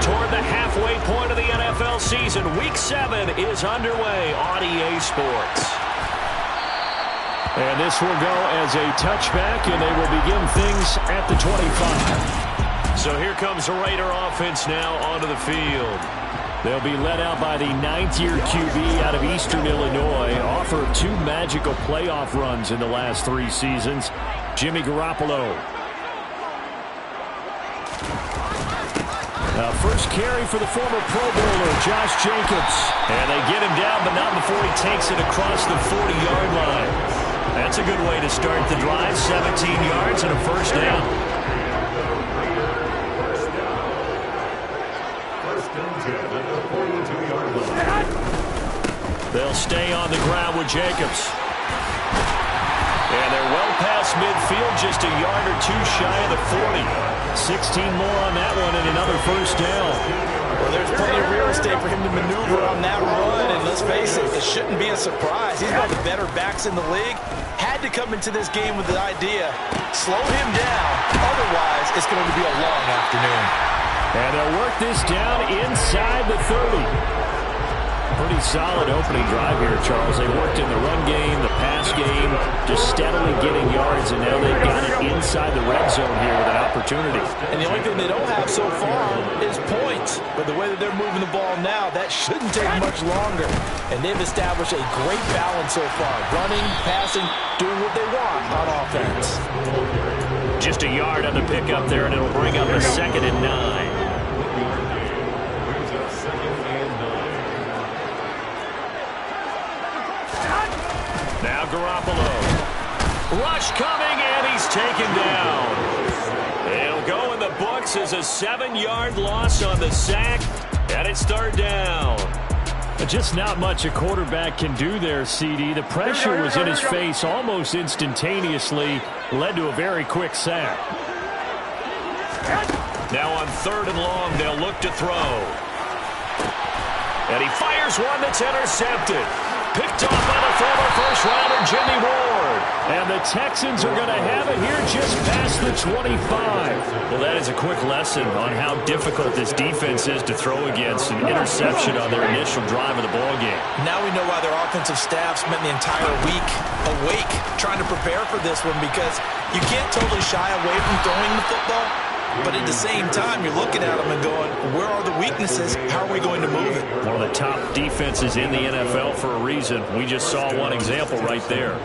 toward the halfway point of the NFL season. Week 7 is underway on EA Sports. And this will go as a touchback, and they will begin things at the 25. So here comes the Raider offense now onto the field. They'll be led out by the 9th-year QB out of Eastern Illinois, author of 2 magical playoff runs in the last 3 seasons, Jimmy Garoppolo. First carry for the former Pro Bowler, Josh Jacobs. And they get him down, but not before he takes it across the 40-yard line. That's a good way to start the drive, 17 yards and a first down. They'll stay on the ground with Jacobs. And they're well past midfield, just a yard or 2 shy of the 40. 16 more on that one and another first down. Well, there's plenty of real estate for him to maneuver on that run, and let's face it, it shouldn't be a surprise. He's one of the better backs in the league. Had to come into this game with the idea, slow him down, otherwise it's going to be a long afternoon. And they'll work this down inside the 30. Pretty solid opening drive here, Charles. They worked in the run game, the pass game, just steadily getting yards, and now they've got it inside the red zone here with an opportunity. And the only thing they don't have so far is points. But the way that they're moving the ball now, that shouldn't take much longer. And they've established a great balance so far. Running, passing, doing what they want on offense. Just a yard on the pickup there, and it'll bring up a 2nd and 9. Now Garoppolo. Rush coming, and he's taken down. It'll go in the books as a 7-yard loss on the sack, and it's 3rd down. Just not much a quarterback can do there, CD. The pressure was in his face almost instantaneously, led to a very quick sack. Now on 3rd and long, they'll look to throw. And he fires one that's intercepted. Picked off by the former first-rounder, Jimmy Ward. And the Texans are going to have it here just past the 25. Well, that is a quick lesson on how difficult this defense is to throw against. An interception on their initial drive of the ballgame. Now we know why their offensive staff spent the entire week awake trying to prepare for this one, because you can't totally shy away from throwing the football. But at the same time, you're looking at them and going, where are the weaknesses? How are we going to move it? One of the top defenses in the NFL for a reason. We just saw one example right there.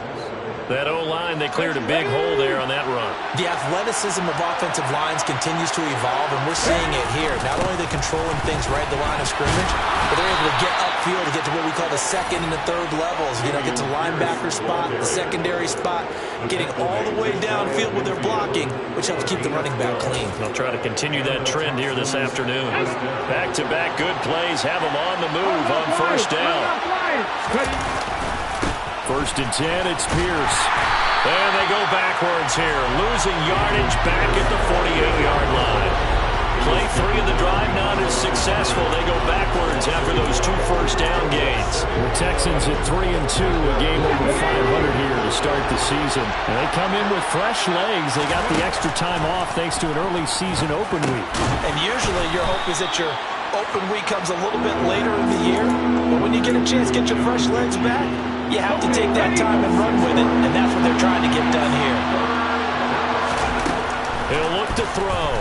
That O-line, they cleared a big hole there on that run. The athleticism of offensive lines continues to evolve, and we're seeing it here. Not only are they controlling things right at the line of scrimmage, but they're able to get upfield to get to what we call the 2nd and the 3rd levels. You know, get to linebacker spot, the secondary spot, getting all the way downfield with their blocking, which helps keep the running back clean. They'll try to continue that trend here this afternoon. Back-to-back good plays, have them on the move on first down. 1st and 10, it's Pierce. And they go backwards here, losing yardage back at the 48-yard line. Play 3 of the drive not as successful. They go backwards after those 2 first-down gains. The Texans at 3-2, a game over 500 here to start the season. And they come in with fresh legs. They got the extra time off thanks to an early season open week. And usually your hope is that your open week comes a little bit later in the year. But when you get a chance to get your fresh legs back, you have to take that time and run with it, and that's what they're trying to get done here. He'll look to throw.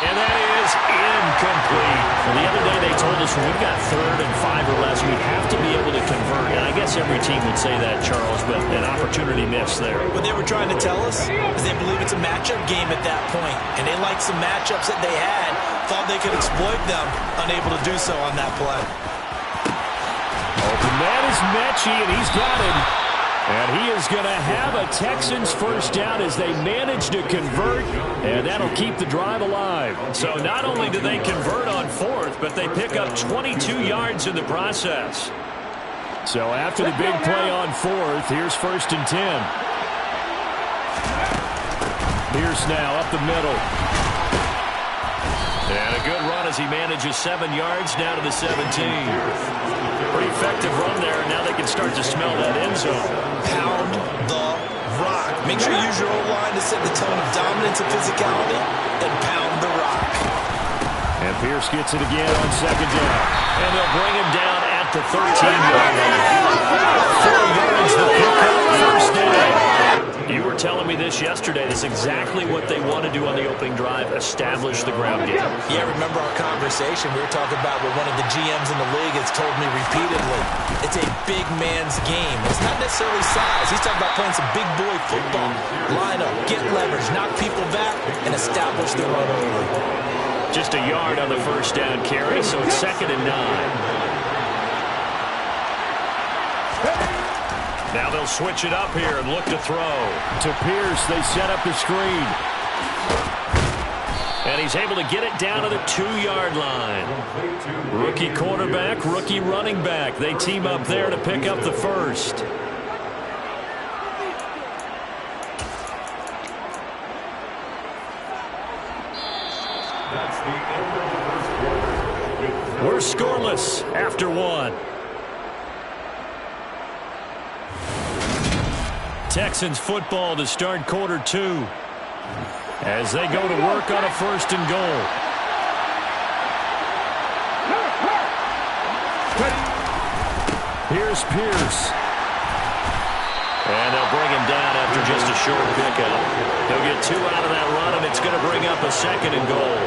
And that is incomplete. Well, the other day they told us when we've got 3rd and 5 or less, we have to be able to convert. And I guess every team would say that, Charles, but an opportunity missed there. What they were trying to tell us is they believe it's a matchup game at that point, and they liked some matchups that they had, thought they could exploit them, unable to do so on that play. Open man is Mechie, and he's got him. And he is going to have a Texans first down as they manage to convert, and that'll keep the drive alive. So not only do they convert on 4th, but they pick up 22 yards in the process. So after the big play on 4th, here's 1st and 10. Pierce now up the middle. And a good run as he manages 7 yards down to the 17. Pretty effective run there, and now they can start to smell that end zone. Pound the rock. Make sure you use your O-line to set the tone of dominance and physicality, and pound the rock. Pierce gets it again on second down. And they'll bring him down at the 13-yard line. 4 yards the pickup, first down. You were telling me this yesterday. This is exactly what they want to do on the opening drive, establish the ground game. Yeah, remember our conversation? We were talking about what one of the GMs in the league has told me repeatedly. It's a big man's game. It's not necessarily size. He's talking about playing some big boy football. Line up, get leverage, knock people back, and establish the run early. Just a yard on the first down carry, so it's 2nd and 9. Now they'll switch it up here and look to throw. To Pierce, they set up the screen. And he's able to get it down to the 2-yard line. Rookie quarterback, rookie running back. They team up there to pick up the first. We're scoreless after 1. Texans football to start quarter 2 as they go to work on a 1st and goal. Here's Pierce. And they'll bring him down after just a short pickup. They'll get 2 out of that run, and it's going to bring up a 2nd and goal.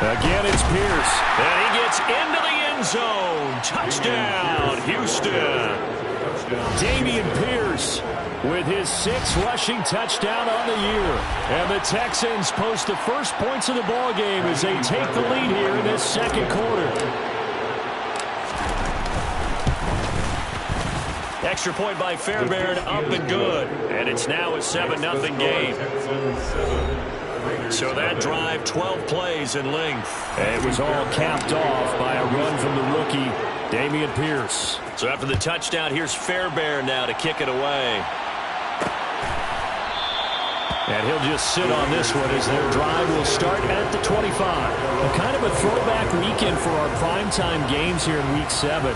Again, it's Pierce. And he gets into the end zone. Touchdown, Houston. Dameon Pierce with his 6th rushing touchdown on the year. And the Texans post the first points of the ball game as they take the lead here in this 2nd quarter. Extra point by Fairbairn, up and good. And it's now a 7-0 game. So that drive, 12 plays in length. It was all capped off by a run from the rookie, Dameon Pierce. So after the touchdown, here's Fairbairn now to kick it away. And he'll just sit on this one as their drive will start at the 25. Kind of a throwback weekend for our primetime games here in Week 7.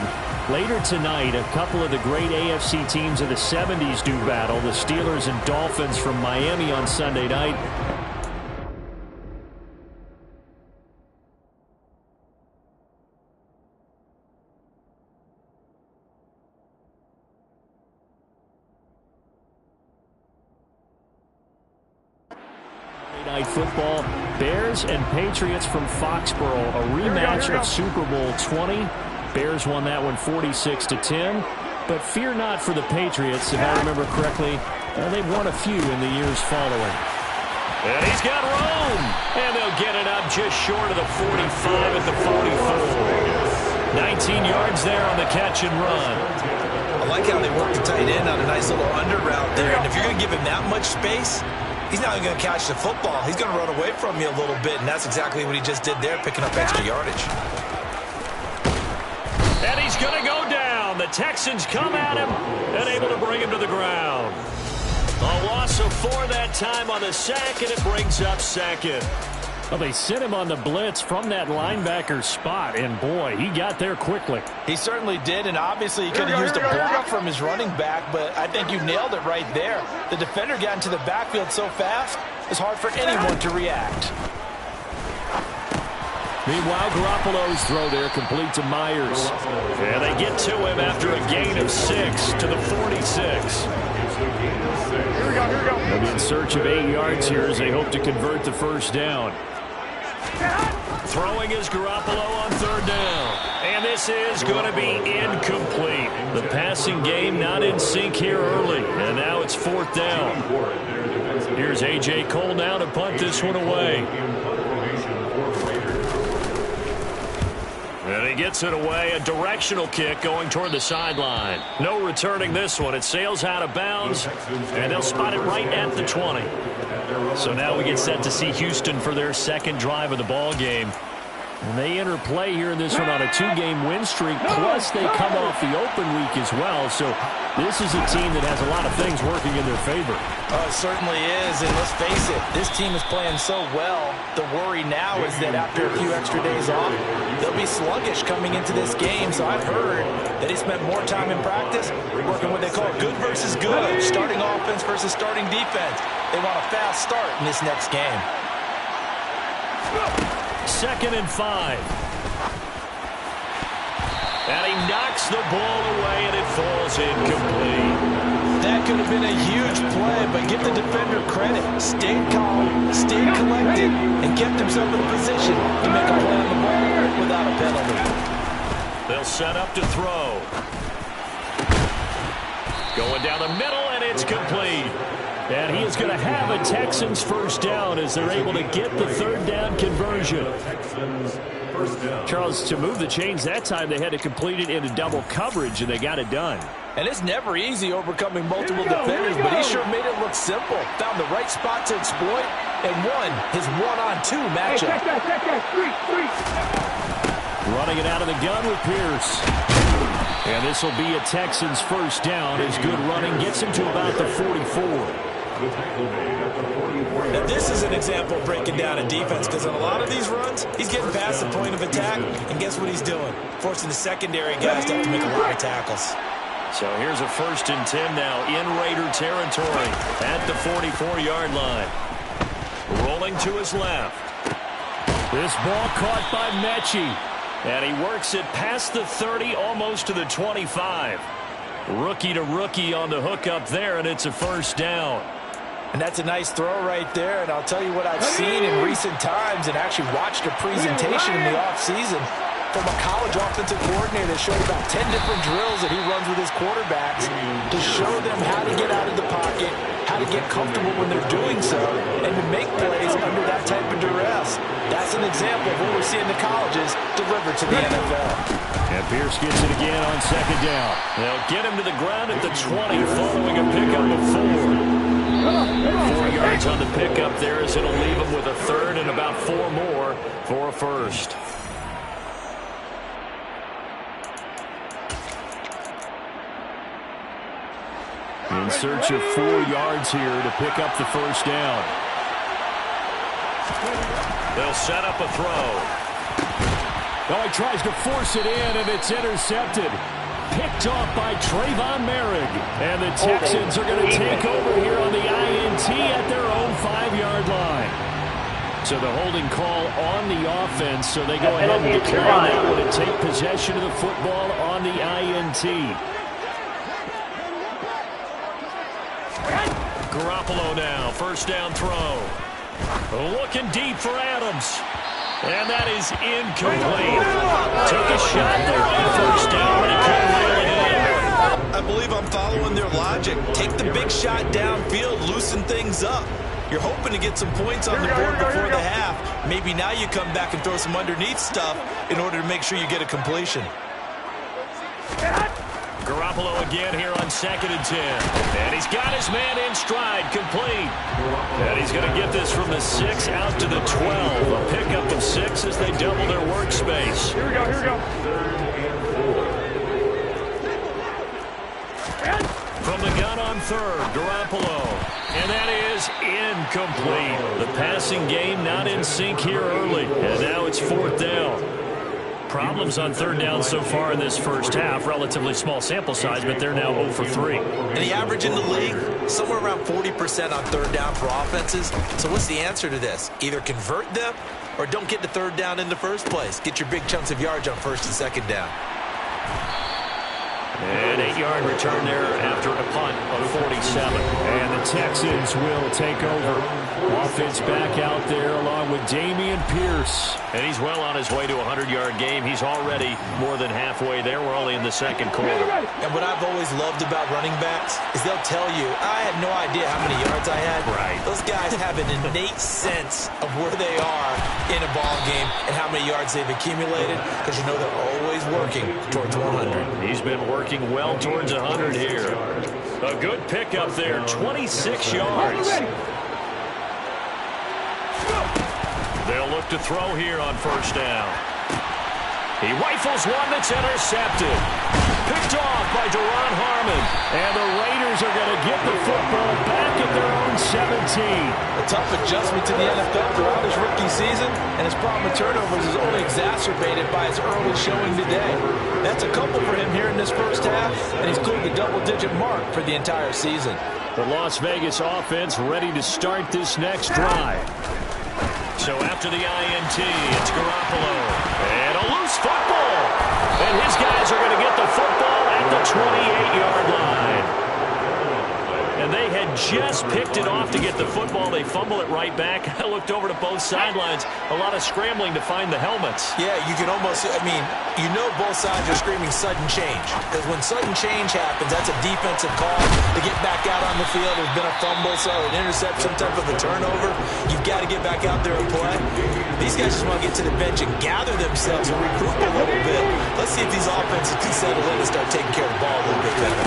Later tonight, a couple of the great AFC teams of the 70s do battle. The Steelers and Dolphins from Miami on Sunday night. Night football, Bears and Patriots from Foxborough, a rematch of Super Bowl 20. Bears won that one 46-10, but fear not for the Patriots. If I remember correctly, they've won a few in the years following. And he's got room, and they'll get it up just short of the 45 at the 44. 19 yards there on the catch and run. I like how they work the tight end on a nice little under route there, and if you're going to give him that much space, he's not even going to catch the football. He's going to run away from you a little bit, and that's exactly what he just did there, picking up extra yardage. And he's going to go down. The Texans come at him and able to bring him to the ground. A loss of 4 that time on the sack, and it brings up 2nd. Well, they sent him on the blitz from that linebacker spot, and boy, he got there quickly. He certainly did, and obviously he could have used a block from his running back, but I think you nailed it right there. The defender got into the backfield so fast, it's hard for anyone to react. Meanwhile, Garoppolo's throw there complete to Myers. And they get to him after a gain of 6 to the 46. They'll be in search of 8 yards here as they hope to convert the first down. Throwing is Garoppolo on 3rd down. And this is going to be incomplete. The passing game not in sync here early. And now it's 4th down. Here's A.J. Cole now to punt this one away. And he gets it away. A directional kick going toward the sideline. No returning this one. It sails out of bounds. And they'll spot it right at the 20. So now we get set to see Houston for their 2nd drive of the ball game. And they enter play here in this one on a 2-game win streak, plus they come off the open week as well. So this is a team that has a lot of things working in their favor. Oh, it certainly is, and let's face it, this team is playing so well. The worry now is that after a few extra days off, they'll be sluggish coming into this game. So I've heard that he spent more time in practice working what they call good versus good, starting offense versus starting defense. They want a fast start in this next game. 2nd and 5. And he knocks the ball away, and it falls incomplete. That could have been a huge play, but give the defender credit. Stayed calm, stayed collected, and kept himself in a position to make a play on the ball without a penalty. They'll set up to throw. Going down the middle, and it's complete. And he is going to have a Texans first down as they're able to get the 3rd down conversion. Charles, to move the chains that time, they had to complete it into double coverage, and they got it done. And it's never easy overcoming multiple defenders, but he sure made it look simple. Found the right spot to exploit and won his 1-on-2 matchup. Running it out of the gun with Pierce. And this will be a Texans first down as good running gets him to about the 44. Now this is an example of breaking down a defense, because on a lot of these runs, he's getting past the point of attack, and guess what he's doing? Forcing the secondary guys to have to make a lot of tackles. So here's a 1st and 10 now in Raider territory at the 44-yard line. Rolling to his left. This ball caught by Mechie. And he works it past the 30, almost to the 25. Rookie to rookie on the hook up there, and it's a first down. And that's a nice throw right there. And I'll tell you what I've seen in recent times and actually watched a presentation in the offseason from a college offensive coordinator that showed about 10 different drills that he runs with his quarterbacks to show them how to get out of the pocket, how to get comfortable when they're doing so, and to make plays under that type of duress. That's an example of what we're seeing the colleges deliver to the NFL. And Pierce gets it again on 2nd down. They'll get him to the ground at the 20 following a pickup of 4. 4 yards on the pickup there as it'll leave him with a 3rd and about 4 more for a first. In search of 4 yards here to pick up the first down. They'll set up a throw. Oh, he tries to force it in, and it's intercepted. Picked off by Trayvon Merrick. And the Texans are going to take over here on the INT at their own 5-yard line. So the holding call on the offense, so they go ahead and declare that one and take possession of the football on the INT. Garoppolo now, first down throw. Looking deep for Adams. And that is incomplete. Took a shot there on first down, but he couldn't reel it in. I believe I'm following their logic. Take the big shot downfield, loosen things up. You're hoping to get some points on the board before the half. Maybe now you come back and throw some underneath stuff in order to make sure you get a completion. Garoppolo again here on 2nd and 10. And he's got his man in stride, complete. And he's going to get this from the 6 out to the 12. A pickup of 6 as they double their workspace. Here we go, here we go. From the gun on 3rd, Garoppolo. And that is incomplete. The passing game not in sync here early. And now it's 4th down. Problems on 3rd down so far in this first half. Relatively small sample size, but they're now 0 for 3. And the average in the league, somewhere around 40% on 3rd down for offenses. So what's the answer to this? Either convert them or don't get to 3rd down in the first place. Get your big chunks of yards on 1st and 2nd down. An 8-yard return there after a punt of 47. And the Texans will take over. Offense back out there along with Dameon Pierce. And he's well on his way to a 100-yard game. He's already more than halfway there. We're only in the 2nd quarter. And what I've always loved about running backs is they'll tell you, I had no idea how many yards I had. Right. Those guys have an innate sense of where they are in a ball game and how many yards they've accumulated, because you know they're always working towards 100. He's been working well towards 100 here. A good pickup there, 26 yards. They'll look to throw here on first down. He rifles one that's intercepted. Picked off by Duron Harmon. And the Raiders are going to get the football back at their own 17. A tough adjustment to the NFL throughout his rookie season, and his problem with turnovers is only exacerbated by his early showing today. That's a couple for him here in this first half, and he's cleared the double-digit mark for the entire season. The Las Vegas offense ready to start this next drive. So after the INT, it's Garoppolo. And a loose football. And his guys are going to get the football at the 28-yard line. And they had just picked it off to get the football. They fumble it right back. I looked over to both sidelines. A lot of scrambling to find the helmets. Yeah, you can almost, you know both sides are screaming sudden change. Because when sudden change happens, that's a defensive call to get back out on the field. There's been a fumble, so an interception, some type of a turnover. You've got to get back out there and play. These guys just want to get to the bench and gather themselves and regroup a little bit. Let's see if these offenses can settle in and start taking care of the ball a little bit better.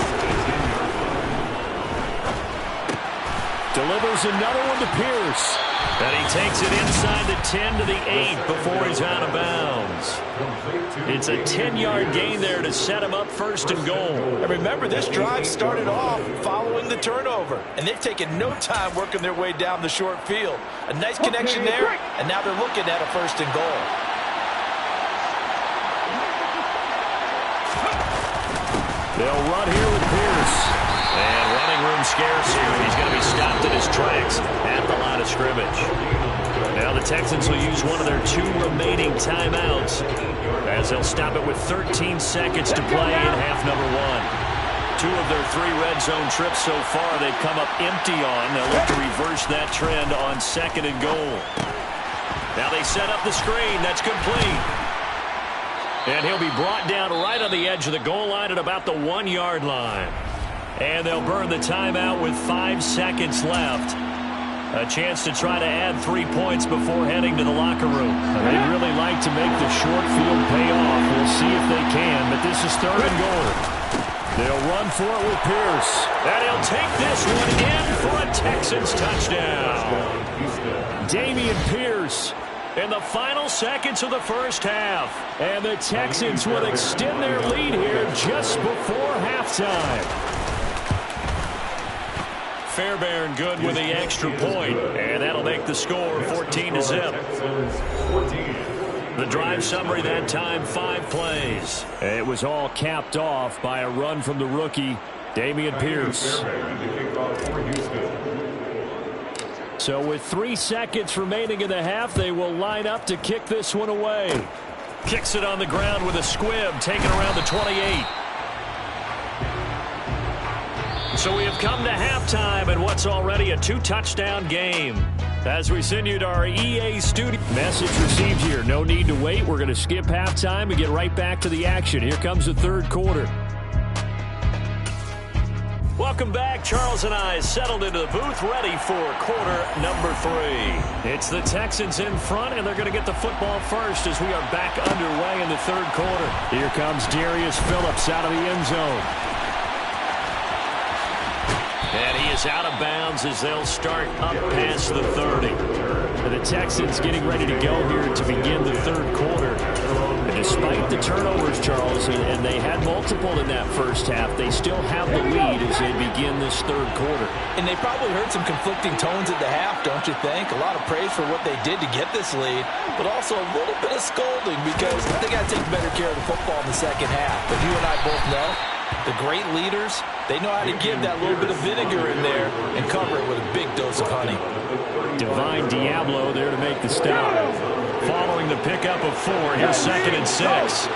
Delivers another one to Pierce. And he takes it inside the 10 to the 8 before he's out of bounds. It's a 10-yard gain there to set him up first and goal. And remember, this drive started off following the turnover. And they've taken no time working their way down the short field. A nice connection there, and now they're looking at a first and goal. They'll run here with Pierce. And running room scarce here. He's going to be stopped in his tracks at the line of scrimmage. Now the Texans will use one of their 2 remaining timeouts as they'll stop it with 13 seconds to play in half number 1. 2 of their 3 red zone trips so far they've come up empty on. They'll look to reverse that trend on second and goal. Now they set up the screen. That's complete. And he'll be brought down right on the edge of the goal line at about the 1-yard line. And they'll burn the timeout with 5 seconds left. A chance to try to add 3 points before heading to the locker room. They'd really like to make the short field pay off. We'll see if they can, but this is third and goal. They'll run for it with Pierce. And he'll take this one in for a Texans touchdown. Dameon Pierce in the final seconds of the first half. And the Texans will extend their lead here just before halftime. Fairbairn good with the extra point, and that'll make the score 14-0. The drive summary that time, 5 plays. It was all capped off by a run from the rookie, Dameon Pierce. So with 3 seconds remaining in the half, they will line up to kick this one away. Kicks it on the ground with a squib, taken around the 28. So we have come to halftime in what's already a 2-touchdown game. As we send you to our EA studio. Message received here. No need to wait. We're going to skip halftime and get right back to the action. Here comes the third quarter. Welcome back. Charles and I settled into the booth, ready for quarter number 3. It's the Texans in front, and they're going to get the football first as we are back underway in the third quarter. Here comes Darius Phillips out of the end zone. And he is out of bounds as they'll start up past the 30. And the Texans getting ready to go here to begin the third quarter. And despite the turnovers, Charles, and they had multiple in that first half, they still have the lead as they begin this third quarter. And they probably heard some conflicting tones at the half, don't you think? A lot of praise for what they did to get this lead, but also a little bit of scolding because they got to take better care of the football in the second half. But you and I both know the great leaders, they know how to give that little bit of vinegar in there and cover it with a big dose of honey. Divine Diablo there to make the stop. Following the pickup of 4, here's 2nd and 6.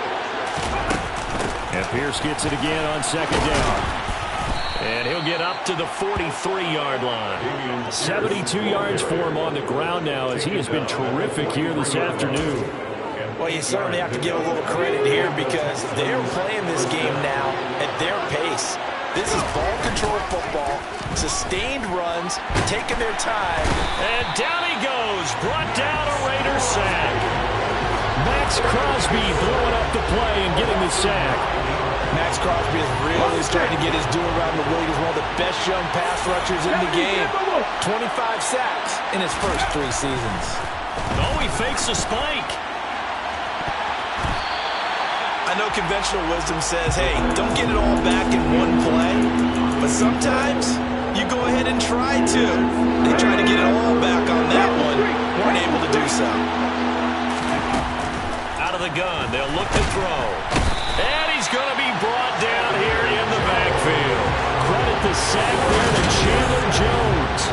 And Pierce gets it again on second down. And he'll get up to the 43-yard line. 72 yards for him on the ground now as he has been terrific here this afternoon. Well, you certainly have to give a little credit here because they're playing this game now at their pace. This is ball control football, sustained runs, taking their time. And down he goes, brought down a Raider sack. Max Crosby blowing up the play and getting the sack. Max Crosby is really starting to get his due around the league as one of the best young pass rushers in the game. 25 sacks in his first 3 seasons. Oh, he fakes a spike. I know conventional wisdom says, hey, don't get it all back in one play. But sometimes you go ahead and try to. They try to get it all back on that one. Weren't able to do so. Out of the gun, they'll look to throw. And he's going to be brought down here in the backfield. Credit the sack there to Chandler Jones.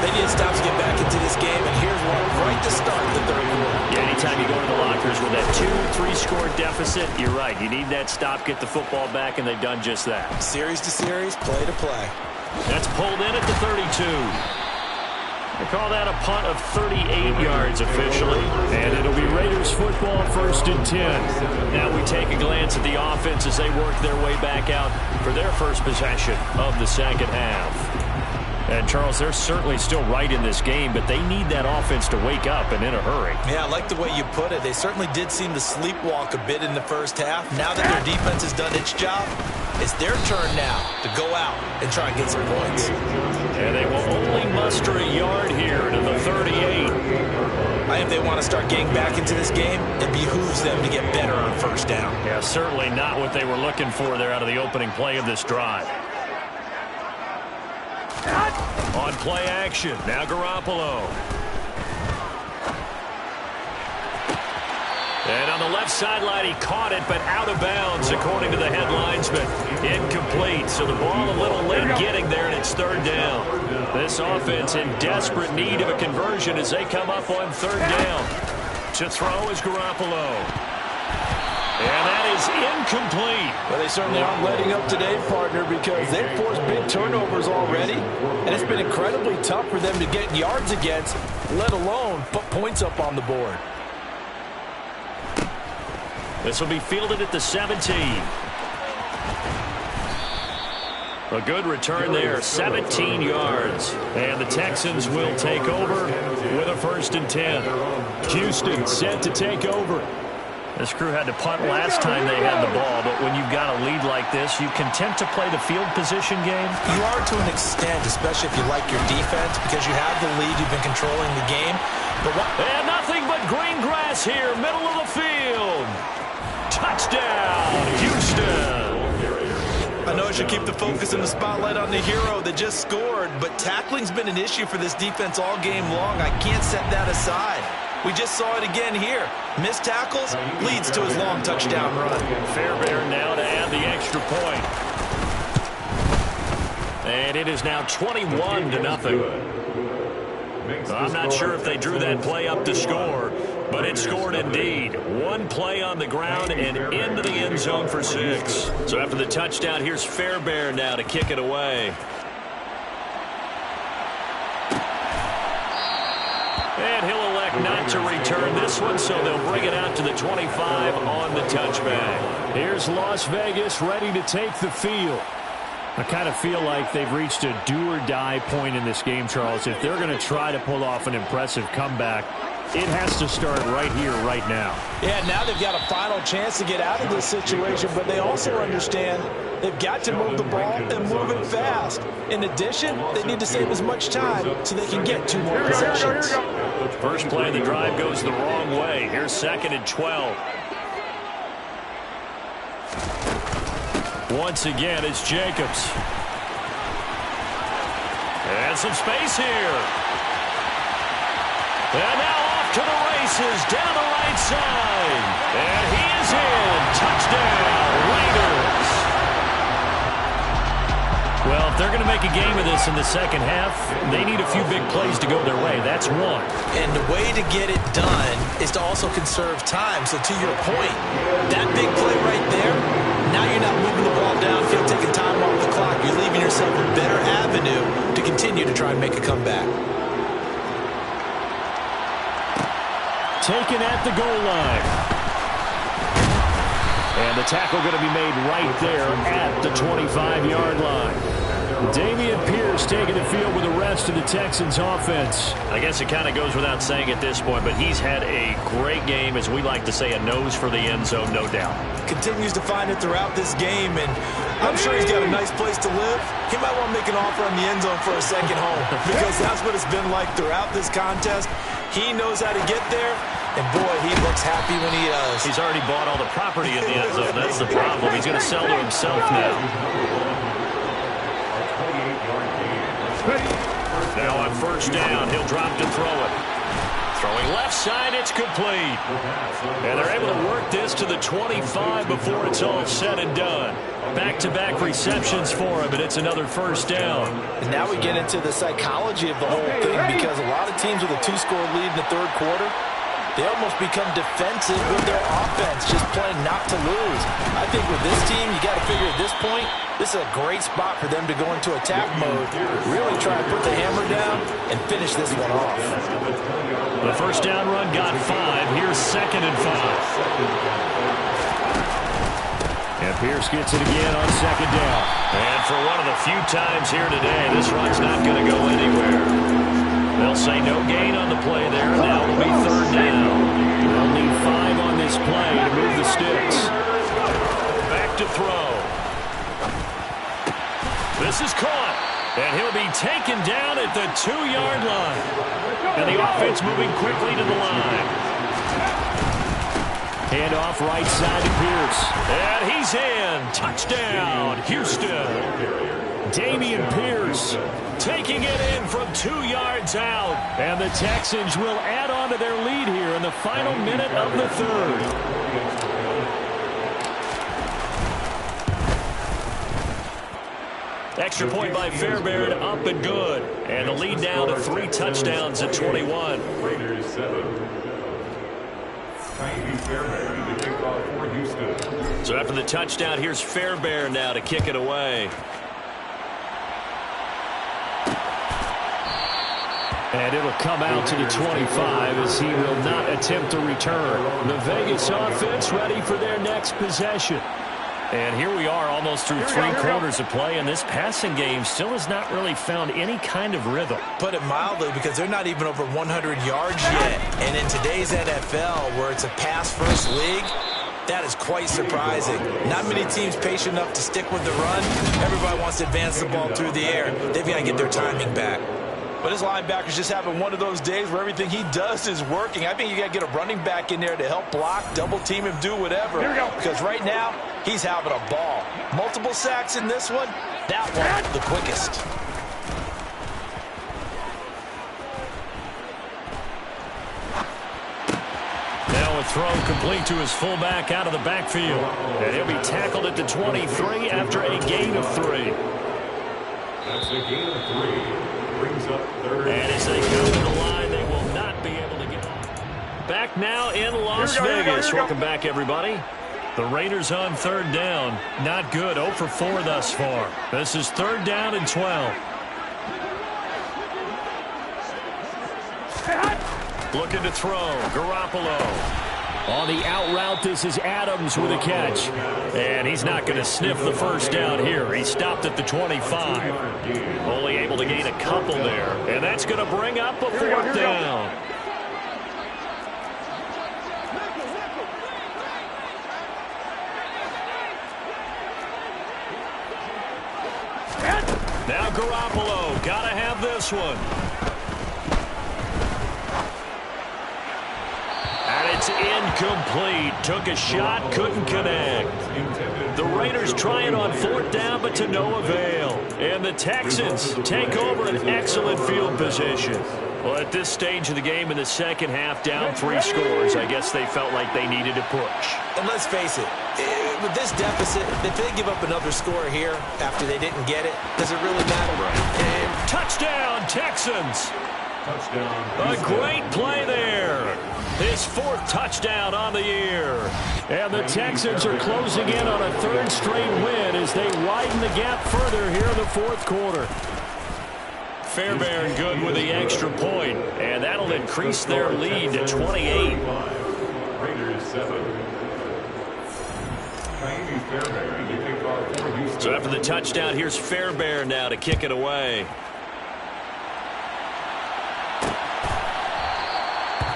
They need stops to get back into this game, and here's one right to start the third quarter. Yeah, anytime you go to the lockers with that 2-3 score deficit, you're right. You need that stop, get the football back, and they've done just that. Series to series, play to play. That's pulled in at the 32. They call that a punt of 38 yards officially. And it'll be Raiders football, 1st and 10. Now we take a glance at the offense as they work their way back out for their first possession of the second half. And, Charles, they're certainly still right in this game, but they need that offense to wake up and in a hurry. Yeah, I like the way you put it. They certainly did seem to sleepwalk a bit in the first half. Now that their defense has done its job, it's their turn now to go out and try and get some points. And they will only muster a yard here to the 38. I think they want to start getting back into this game. It behooves them to get better on first down. Yeah, certainly not what they were looking for there out of the opening play of this drive. On play action, now Garoppolo. And on the left sideline, he caught it, but out of bounds, according to the head linesman. Incomplete, so the ball a little late getting there, and it's third down. This offense in desperate need of a conversion as they come up on third down. To throw is Garoppolo. And that is incomplete. Well, they certainly aren't letting up today, partner, because they've forced big turnovers already. And it's been incredibly tough for them to get yards against, let alone put points up on the board. This will be fielded at the 17. A good return there, 17 yards. And the Texans will take over with a 1st and 10. Houston set to take over. This crew had to punt last time they had the ball, but when you've got a lead like this, you content to play the field position game? You are to an extent, especially if you like your defense, because you have the lead, you've been controlling the game. But and nothing but green grass here, middle of the field. Touchdown, Houston. I know I should keep the focus and the spotlight on the hero that just scored, but tackling's been an issue for this defense all game long. I can't set that aside. We just saw it again here. Missed tackles leads to his long touchdown run. Fairbairn now to add the extra point. And it is now 21-0. I'm not sure if they drew that play up to score, but it scored indeed. One play on the ground and into the end zone for 6. So after the touchdown, here's Fairbairn now to kick it away. And he'll elect not to return this one, so they'll bring it out to the 25 on the touchback. Here's Las Vegas ready to take the field. I kind of feel like they've reached a do-or-die point in this game, Charles. If they're going to try to pull off an impressive comeback, it has to start right here, right now. Yeah, now they've got a final chance to get out of this situation, but they also understand they've got to move the ball and move it fast. In addition, they need to save as much time so they can get 2 more possessions. First play of the drive goes the wrong way. Here's 2nd and 12. Once again, it's Jacobs. And some space here. And now off to the races down the right side. And he is in. Touchdown, Raiders. Well, if they're going to make a game of this in the second half, they need a few big plays to go their way. That's one. And the way to get it done is to also conserve time. So to your point, that big play right there, now you're not moving the ball downfield, taking time off the clock. You're leaving yourself a better avenue to continue to try and make a comeback. Taken at the goal line. And the tackle going to be made right there at the 25-yard line. Dameon Pierce taking the field with the rest of the Texans offense. I guess it kind of goes without saying at this point, but he's had a great game, as we like to say, a nose for the end zone, no doubt. Continues to find it throughout this game, and I'm sure he's got a nice place to live. He might want to make an offer on the end zone for a second home, because that's what it's been like throughout this contest. He knows how to get there. And boy, he looks happy when he does. He's already bought all the property in the end zone. That's the problem. He's going to sell to himself now. Now on first down, he'll drop to throw it. Throwing left side, it's complete. And they're able to work this to the 25 before it's all said and done. Back-to-back receptions for him, and it's another first down. And now we get into the psychology of the whole thing, because a lot of teams with a 2-score lead in the third quarter, they almost become defensive with their offense, just playing not to lose. I think with this team, you got to figure at this point, this is a great spot for them to go into attack mode, really try to put the hammer down and finish this one off. The first down run got 5. Here's 2nd and 5. And Pierce gets it again on 2nd down. And for one of the few times here today, this run's not going to go anywhere. They'll say no gain on the play there. Now it'll be 3rd down. They'll need 5 on this play to move the sticks. Back to throw. This is caught. And he'll be taken down at the 2-yard line. And the offense moving quickly to the line. Hand off right side to Pierce. And he's in. Touchdown, Houston. Dameon Pierce taking it in from 2 yards out. And the Texans will add on to their lead here in the final minute of the third. Extra point by Fairbairn, up and good. And the lead now to 3 touchdowns at 21. Raiders 7. So after the touchdown, here's Fairbairn now to kick it away. And it'll come out to the 25 as he will not attempt to return. The Vegas offense ready for their next possession. And here we are almost through 3 quarters of play, and this passing game still has not really found any kind of rhythm. Put it mildly, because they're not even over 100 yards yet. And in today's NFL, where it's a pass-first league, that is quite surprising. Not many teams patient enough to stick with the run. Everybody wants to advance the ball through the air. They've got to get their timing back. But his linebackers just having one of those days where everything he does is working. I think you got to get a running back in there to help block, double team him, do whatever. Here we go. Because right now, he's having a ball. Multiple sacks in this one. That one, the quickest. Now a throw complete to his fullback out of the backfield. And he'll be tackled at the 23 after a gain of 3. That's a gain of 3. Brings up 3rd. And as they go to the line, they will not be able to get on. Back now in Las Vegas. Welcome back, everybody. The Raiders on 3rd down. Not good. 0 for 4 thus far. This is 3rd down and 12. Looking to throw. Garoppolo. On the out route, this is Adams with a catch. And he's not going to sniff the first down here. He stopped at the 25. Only able to gain a couple there. And that's going to bring up a 4th down. Now Garoppolo. Got to have this one. It's incomplete. Took a shot, couldn't connect. The Raiders trying on 4th down, but to no avail. And the Texans take over an excellent field position. Well, at this stage of the game in the second half, down 3 scores, I guess they felt like they needed to push. And let's face it, with this deficit, if they give up another score here after they didn't get it, does it really matter? Right. And touchdown, Texans. Touchdown. A great play there. His 4th touchdown on the year. And the Texans are closing in on a 3rd straight win as they widen the gap further here in the 4th quarter. Fairbairn good with the extra point, and that'll increase their lead to 28. Raiders 7. So after the touchdown, here's Fairbairn now to kick it away.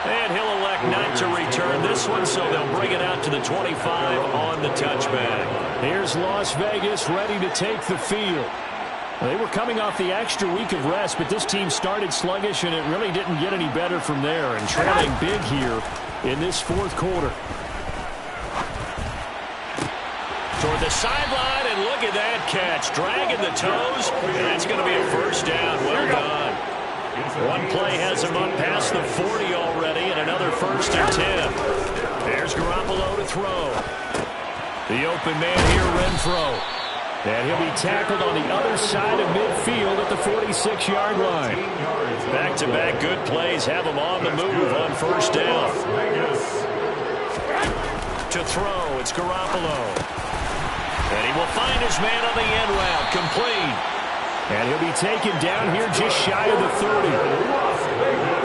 And he'll elect not to return this one, so they'll bring it out to the 25 on the touchback. Here's Las Vegas ready to take the field. They were coming off the extra week of rest, but this team started sluggish, and it really didn't get any better from there. And trailing big here in this fourth quarter. Toward the sideline, and look at that catch. Dragging the toes, and that's going to be a first down. Well done. One play has him up past the 40 already, and another 1st and 10. There's Garoppolo to throw. The open man here, Renfro. And he'll be tackled on the other side of midfield at the 46-yard line. Back-to-back good plays have him on the move on first down. To throw, it's Garoppolo. And he will find his man on the end route, complete. And he'll be taken down here just shy of the 30.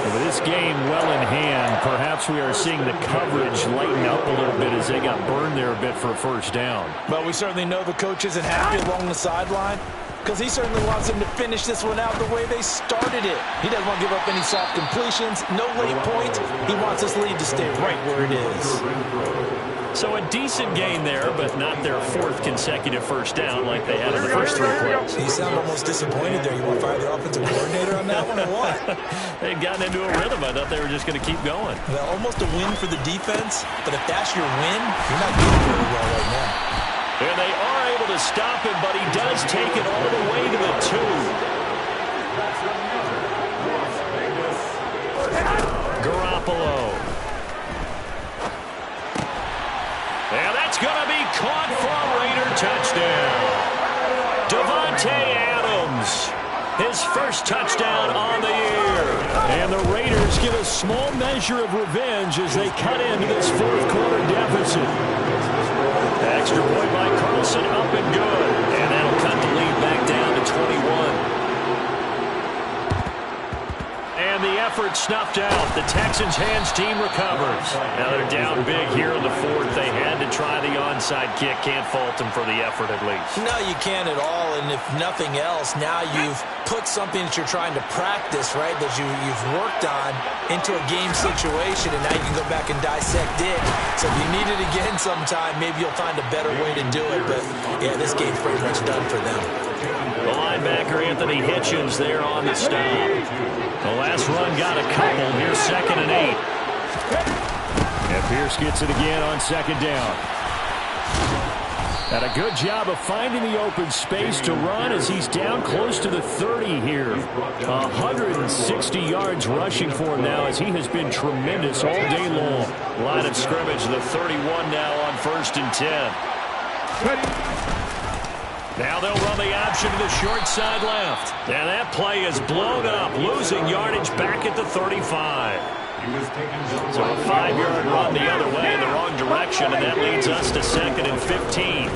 With this game well in hand, perhaps we are seeing the coverage lighten up a little bit as they got burned there a bit for a first down. But we certainly know the coach isn't happy along the sideline because he certainly wants them to finish this one out the way they started it. He doesn't want to give up any soft completions, no late points. He wants this lead to stay right where it is. So a decent gain there, but not their 4th consecutive first down like they had in the first 3 plays. You sound almost disappointed there. You want to fire the offensive coordinator on that one or what? They'd gotten into a rhythm. I thought they were just going to keep going. Well, almost a win for the defense, but if that's your win, you're not doing very well right now. And they are able to stop him, but he does take it all the way to the 2. Garoppolo. And that's going to be caught for a Raider touchdown. Davante Adams, his first touchdown on the year. And the Raiders get a small measure of revenge as they cut into this fourth quarter deficit. Extra point by Carlson, up and good. And that'll cut the lead back down to 21. And the effort snuffed out. The Texans' hands team recovers. Now they're down big here in the 4th. They had to try the onside kick. Can't fault them for the effort at least. No, you can't at all. And if nothing else, now you've put something that you're trying to practice, right, that you've worked on into a game situation, and now you can go back and dissect it. So if you need it again sometime, maybe you'll find a better way to do it. But, yeah, this game's pretty much done for them. The linebacker, Anthony Hitchens, there on the stop. The last run got a couple. Here's 2nd and 8. And Pierce gets it again on 2nd down. And a good job of finding the open space to run as he's down close to the 30 here. 160 yards rushing for him now as he has been tremendous all day long. Line of scrimmage, the 31 now on 1st and 10. Now they'll run the option to the short side left. And that play is blown up, losing yardage back at the 35. So a 5-yard run the other way in the wrong direction, and that leads us to 2nd and 15.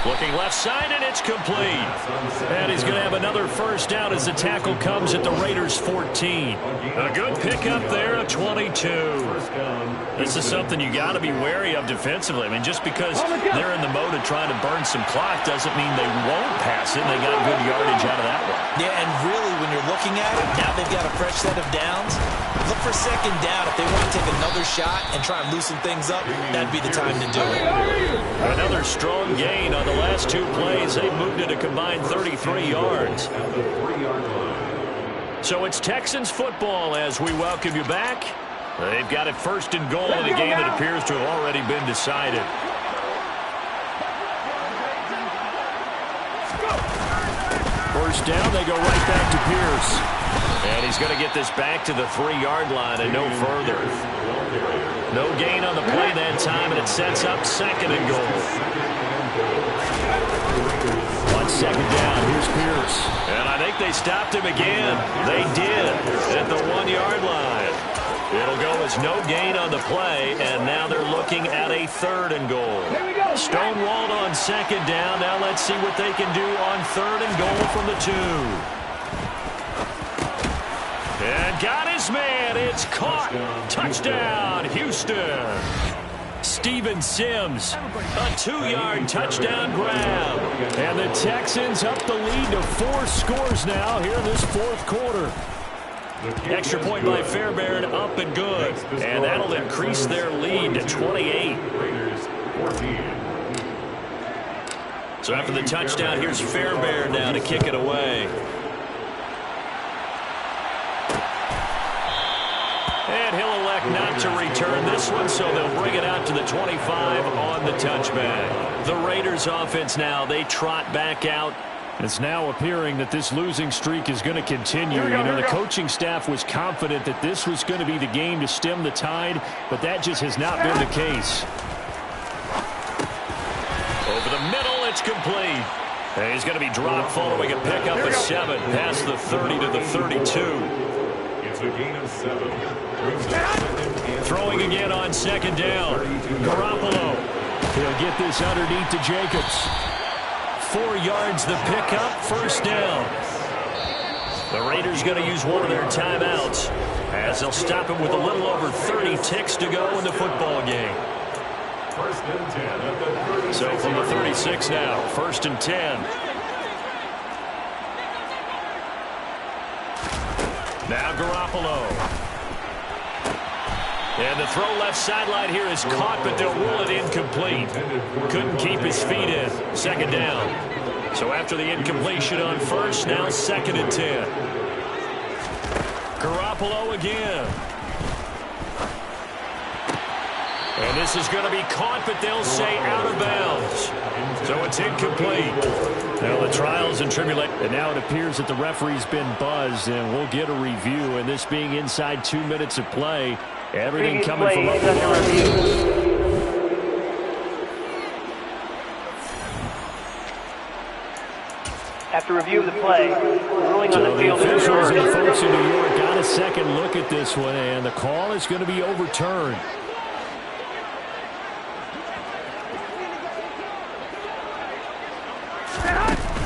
Looking left side, and it's complete. And he's going to have another first down as the tackle comes at the Raiders' 14. A good pickup there at 22. This is something you got to be wary of defensively. I mean, just because they're in the mode of trying to burn some clock doesn't mean they won't pass it. They got good yardage out of that one. Yeah, and really, when you're looking at it, now they've got a fresh set of downs. Look for 2nd down. If they want to take another shot and try and loosen things up, that'd be the time to do it. Another strong gain on the last 2 plays. They moved it a combined 33 yards. So it's Texans football as we welcome you back. They've got it 1st and goal in a game that appears to have already been decided. First down, they go right back to Pierce. And he's going to get this back to the 3-yard line and no further. No gain on the play that time, and it sets up 2nd and goal. On 2nd down, here's Pierce. And I think they stopped him again. They did at the 1-yard line. It'll go as no gain on the play, and now they're looking at a 3rd and goal. Stonewalled on 2nd down. Now let's see what they can do on 3rd and goal from the 2. And got his man. It's caught. Touchdown, Houston. Steven Sims, a 2-yard touchdown grab. And the Texans up the lead to 4 scores now here in this 4th quarter. Extra point by Fairbairn, up and good. And that'll increase their lead to 28. So after the touchdown, here's Fairbairn now to kick it away. And he'll elect not to return this one, so they'll bring it out to the 25 on the touchback. The Raiders offense now, they trot back out. It's now appearing that this losing streak is going to continue. The coaching staff was confident that this was going to be the game to stem the tide, but that just has not been the case. Over the middle, it's complete. And he's going to be dropped following a pickup of 7 past the 30 to the 32. It's a gain of 7. Throwing again on second down. Garoppolo. He'll get this underneath to Jacobs. 4 yards the pickup, first down. The Raiders going to use one of their timeouts as they'll stop him with a little over 30 ticks to go in the football game. First and 10 at the 36. So from the 36 now, first and 10. Now Garoppolo. And the throw left sideline here is caught, but they'll rule it incomplete. Couldn't keep his feet in. Second down. So after the incompletion on first, now second and 10. Garoppolo again. And this is going to be caught, but they'll say out of bounds. So it's incomplete. Well, the trials and tribulations. And now it appears that the referee's been buzzed, and we'll get a review. And this being inside 2 minutes of play, everything coming from up above. After review of the play, ruling on the field. The officials and the folks in New York got a second look at this one, and the call is going to be overturned.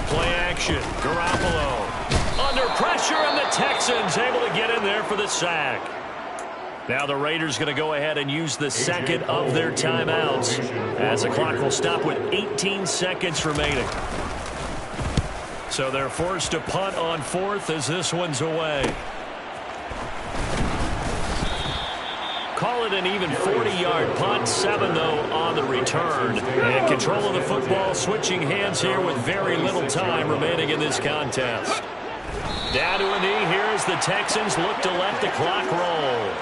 Play action. Garoppolo under pressure, and the Texans able to get in there for the sack. Now the Raiders going to go ahead and use the second of their timeouts as the clock will stop with 18 seconds remaining. So they're forced to punt on fourth as this one's away. Call it an even 40-yard punt, 7 though on the return. And control of the football switching hands here with very little time remaining in this contest. Down to a knee here as the Texans look to let the clock roll.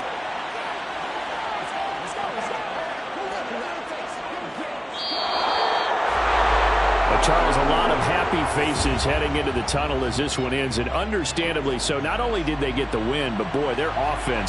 Charles, a lot of happy faces heading into the tunnel as this one ends, and understandably so. Not only did they get the win, but boy, their offense